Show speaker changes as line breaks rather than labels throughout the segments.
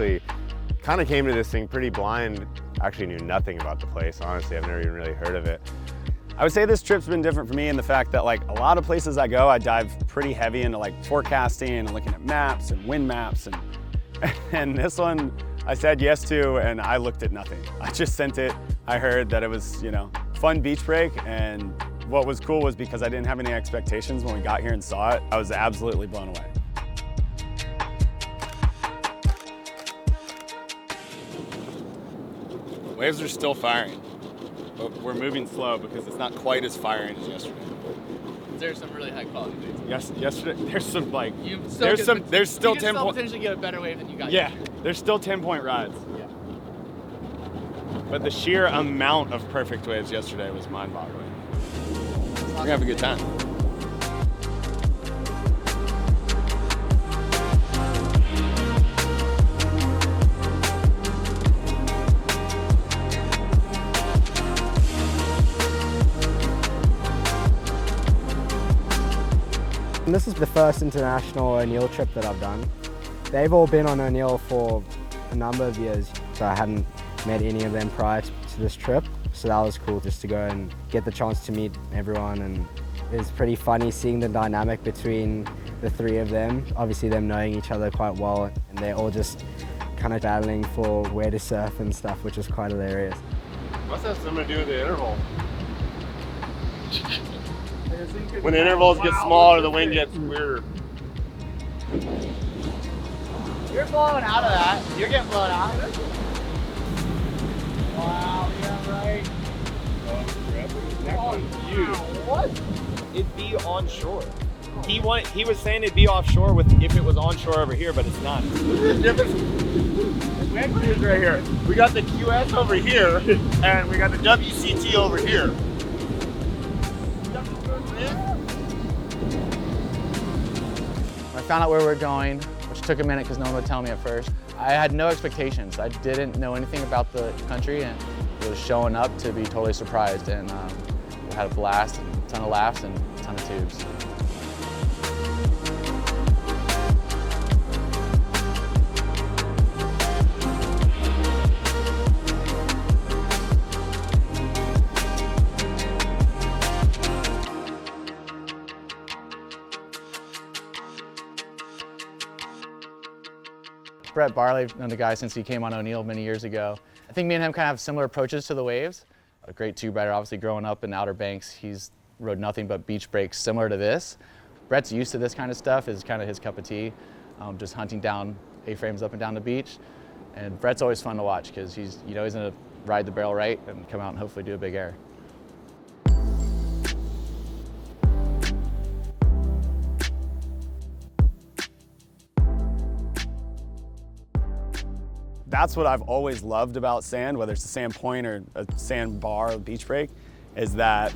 actually kind of came to this thing pretty blind. Actually knew nothing about the place, honestly. I've never even really heard of it. I would say this trip's been different for me in the fact that like a lot of places I go, I dive pretty heavy into like forecasting and looking at maps and wind maps, and this one I said yes to, and I looked at nothing. I just sent it. I heard that it was, you know, fun beach break, and what was cool was because I didn't have any expectations when we got here and saw it, I was absolutely blown away. Waves are still firing, but we're moving slow because it's not quite as firing as yesterday.
There's some really high quality waves.
Yes, yesterday there's some like
there's
still 10
You can
point.
potentially get a better wave than you got.
Yeah, there's still 10-point rides.
Yeah.
But the sheer amount of perfect waves yesterday was mind-boggling. We're gonna have a good time.
This is the first international O'Neill trip that I've done. They've all been on O'Neill for a number of years, so I hadn't met any of them prior to this trip. So that was cool just to go and get the chance to meet everyone, and it was pretty funny seeing the dynamic between the three of them. Obviously them knowing each other quite well, and they're all just kind of battling for where to surf and stuff, which was quite hilarious.
Must have something to do with the interval. When the intervals get smaller, the wind gets weirder.
You're blowing out of that. You're getting blown out of it. Wow, yeah, right.
What? It'd be onshore. He was saying it'd be offshore if it was onshore over here, but it's not.
The difference is right here. We got the QS over here, and we got the WCT over here.
I found out where we were going, which took a minute because no one would tell me at first. I had no expectations. I didn't know anything about the country, and was showing up to be totally surprised, and we had a blast, and a ton of laughs, and a ton of tubes. Barley, I've known the guy since he came on O'Neill many years ago. I think me and him kind of have similar approaches to the waves. A great tube rider, obviously growing up in Outer Banks, he's rode nothing but beach breaks similar to this. Brett's used to this kind of stuff, is kind of his cup of tea, just hunting down A-frames up and down the beach. And Brett's always fun to watch because he's gonna ride the barrel right and come out and hopefully do a big air.
That's what I've always loved about sand, whether it's a sand point or a sand bar or beach break, is that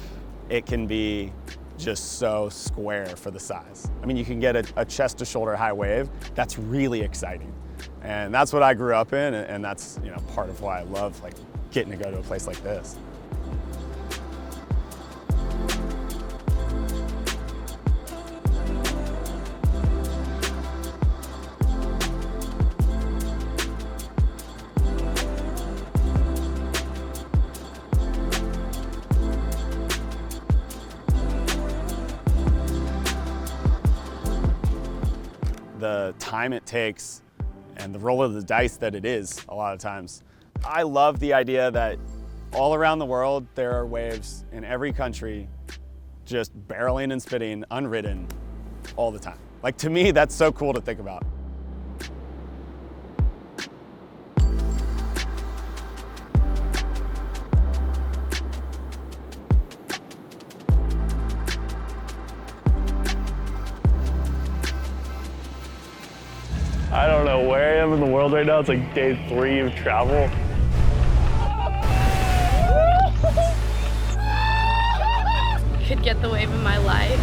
it can be just so square for the size. I mean, you can get a chest to shoulder high wave. That's really exciting. And that's what I grew up in, and that's part of why I love like getting to go to a place like this. The time it takes and the roll of the dice that it is a lot of times. I love the idea that all around the world there are waves in every country just barreling and spitting unridden all the time. Like, to me, that's so cool to think about.
I don't know where I am in the world right now. It's like day 3 of travel.
Could get the wave of my life.